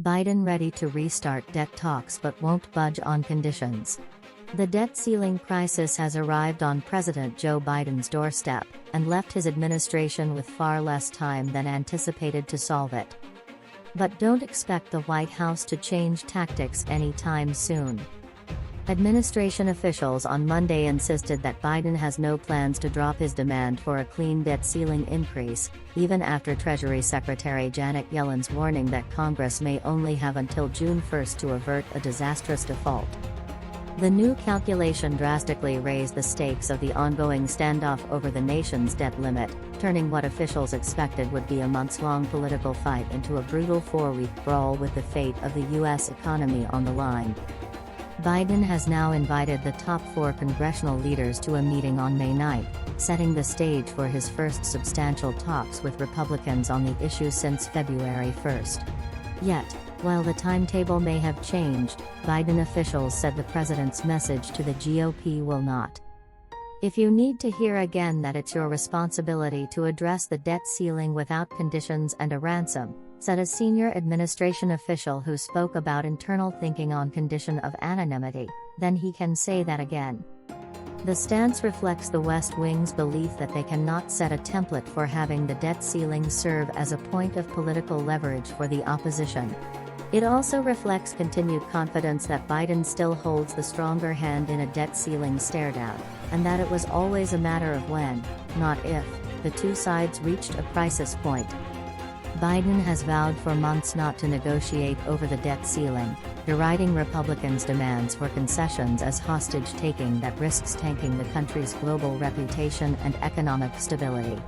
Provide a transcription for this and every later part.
Biden ready to restart debt talks but won't budge on conditions. The debt ceiling crisis has arrived on President Joe Biden's doorstep, and left his administration with far less time than anticipated to solve it. But don't expect the White House to change tactics anytime soon. Administration officials on Monday insisted that Biden has no plans to drop his demand for a clean debt ceiling increase, even after Treasury Secretary Janet Yellen's warning that Congress may only have until June 1 to avert a disastrous default. The new calculation drastically raised the stakes of the ongoing standoff over the nation's debt limit, turning what officials expected would be a months-long political fight into a brutal 4-week brawl with the fate of the U.S. economy on the line. Biden has now invited the top 4 congressional leaders to a meeting on May 9, setting the stage for his first substantial talks with Republicans on the issue since February 1. Yet, while the timetable may have changed, Biden officials said the president's message to the GOP will not. If you need to hear again that it's your responsibility to address the debt ceiling without conditions and a ransom, said a senior administration official who spoke about internal thinking on condition of anonymity, then he can say that again. The stance reflects the West Wing's belief that they cannot set a template for having the debt ceiling serve as a point of political leverage for the opposition. It also reflects continued confidence that Biden still holds the stronger hand in a debt ceiling stare-down, and that it was always a matter of when, not if, the two sides reached a crisis point. Biden has vowed for months not to negotiate over the debt ceiling, deriding Republicans' demands for concessions as hostage-taking that risks tanking the country's global reputation and economic stability.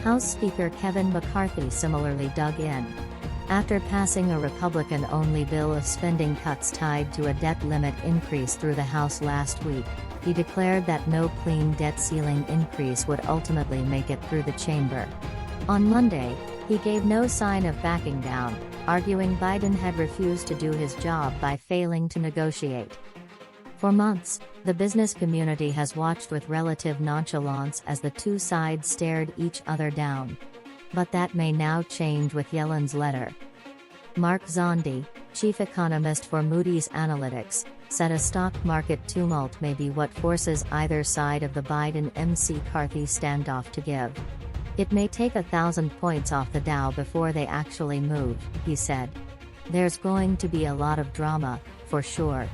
House Speaker Kevin McCarthy similarly dug in. After passing a Republican-only bill of spending cuts tied to a debt limit increase through the House last week, he declared that no clean debt ceiling increase would ultimately make it through the chamber. On Monday, he gave no sign of backing down, arguing Biden had refused to do his job by failing to negotiate. For months, the business community has watched with relative nonchalance as the two sides stared each other down. But that may now change with Yellen's letter. Mark Zondi, chief economist for Moody's Analytics, said a stock market tumult may be what forces either side of the Biden-McCarthy standoff to give. It may take 1,000 points off the Dow before they actually move, he said. There's going to be a lot of drama, for sure.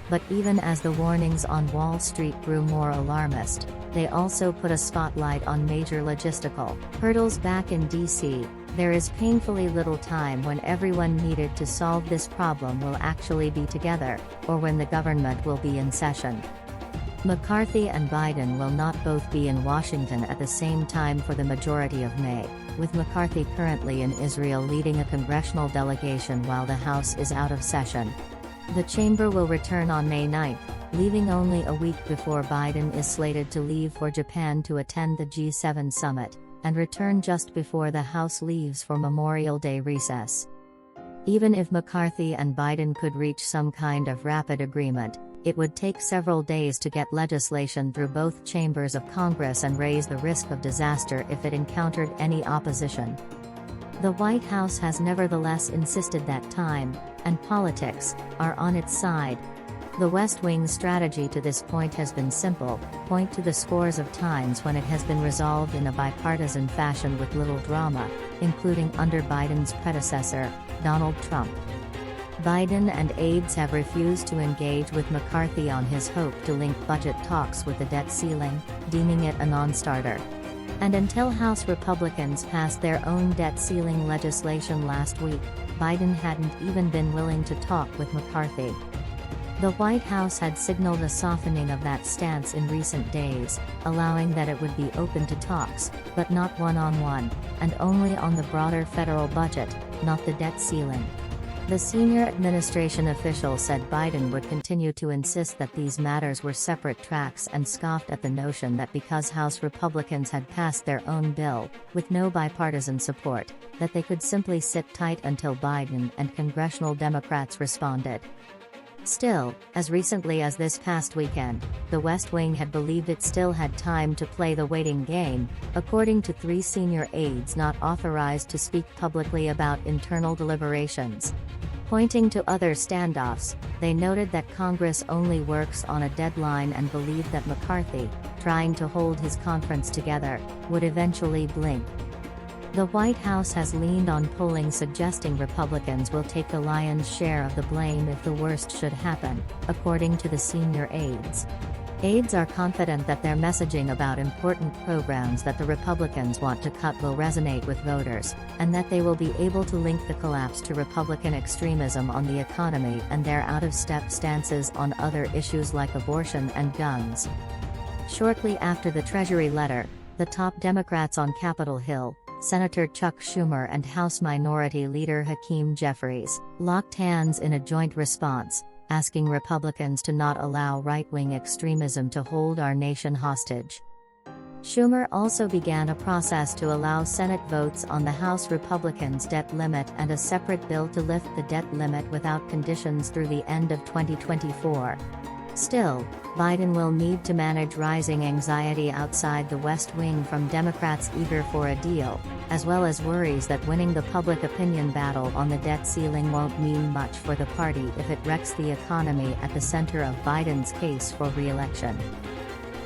But even as the warnings on Wall Street grew more alarmist, they also put a spotlight on major logistical hurdles back in D.C. There is painfully little time when everyone needed to solve this problem will actually be together, or when the government will be in session. McCarthy and Biden will not both be in Washington at the same time for the majority of May, with McCarthy currently in Israel leading a congressional delegation while the House is out of session. The chamber will return on May 9, leaving only a week before Biden is slated to leave for Japan to attend the G7 summit, and return just before the House leaves for Memorial Day recess. Even if McCarthy and Biden could reach some kind of rapid agreement, it would take several days to get legislation through both chambers of Congress and raise the risk of disaster if it encountered any opposition. The White House has nevertheless insisted that time, and politics, are on its side. The West Wing's strategy to this point has been simple: point to the scores of times when it has been resolved in a bipartisan fashion with little drama, including under Biden's predecessor, Donald Trump. Biden and aides have refused to engage with McCarthy on his hope to link budget talks with the debt ceiling, deeming it a non-starter. And until House Republicans passed their own debt ceiling legislation last week, Biden hadn't even been willing to talk with McCarthy. The White House had signaled a softening of that stance in recent days, allowing that it would be open to talks, but not one-on-one, and only on the broader federal budget, not the debt ceiling. The senior administration official said Biden would continue to insist that these matters were separate tracks and scoffed at the notion that because House Republicans had passed their own bill, with no bipartisan support, that they could simply sit tight until Biden and congressional Democrats responded. Still, as recently as this past weekend, the West Wing had believed it still had time to play the waiting game, according to 3 senior aides not authorized to speak publicly about internal deliberations. Pointing to other standoffs, they noted that Congress only works on a deadline and believed that McCarthy, trying to hold his conference together, would eventually blink. The White House has leaned on polling suggesting Republicans will take the lion's share of the blame if the worst should happen, according to the senior aides. Aides are confident that their messaging about important programs that the Republicans want to cut will resonate with voters, and that they will be able to link the collapse to Republican extremism on the economy and their out-of-step stances on other issues like abortion and guns. Shortly after the Treasury letter, the top Democrats on Capitol Hill, Senator Chuck Schumer and House Minority Leader Hakeem Jeffries, locked hands in a joint response, asking Republicans to not allow right-wing extremism to hold our nation hostage. Schumer also began a process to allow Senate votes on the House Republicans' debt limit and a separate bill to lift the debt limit without conditions through the end of 2024. Still, Biden will need to manage rising anxiety outside the West Wing from Democrats eager for a deal, as well as worries that winning the public opinion battle on the debt ceiling won't mean much for the party if it wrecks the economy at the center of Biden's case for re-election.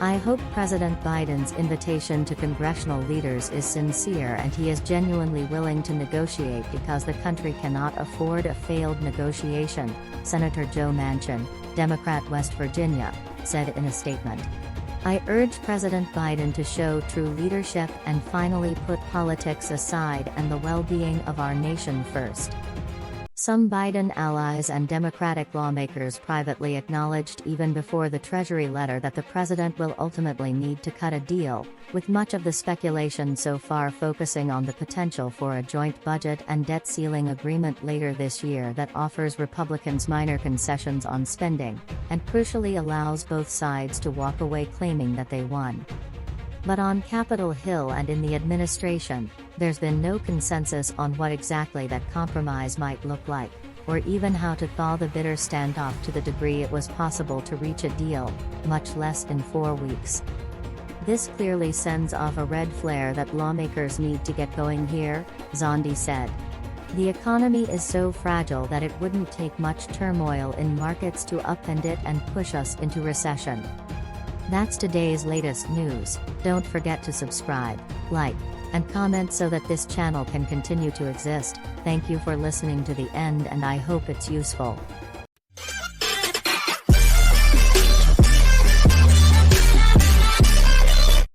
I hope President Biden's invitation to congressional leaders is sincere and he is genuinely willing to negotiate because the country cannot afford a failed negotiation, Senator Joe Manchin, Democrat West Virginia, said in a statement. I urge President Biden to show true leadership and finally put politics aside and the well-being of our nation first. Some Biden allies and Democratic lawmakers privately acknowledged even before the Treasury letter that the president will ultimately need to cut a deal, with much of the speculation so far focusing on the potential for a joint budget and debt ceiling agreement later this year that offers Republicans minor concessions on spending, and crucially allows both sides to walk away claiming that they won. But on Capitol Hill and in the administration, there's been no consensus on what exactly that compromise might look like, or even how to thaw the bitter standoff to the degree it was possible to reach a deal, much less in 4 weeks. This clearly sends off a red flare that lawmakers need to get going here, Zondi said. The economy is so fragile that it wouldn't take much turmoil in markets to upend it and push us into recession. That's today's latest news. Don't forget to subscribe, like, and comment so that this channel can continue to exist. Thank you for listening to the end and I hope it's useful.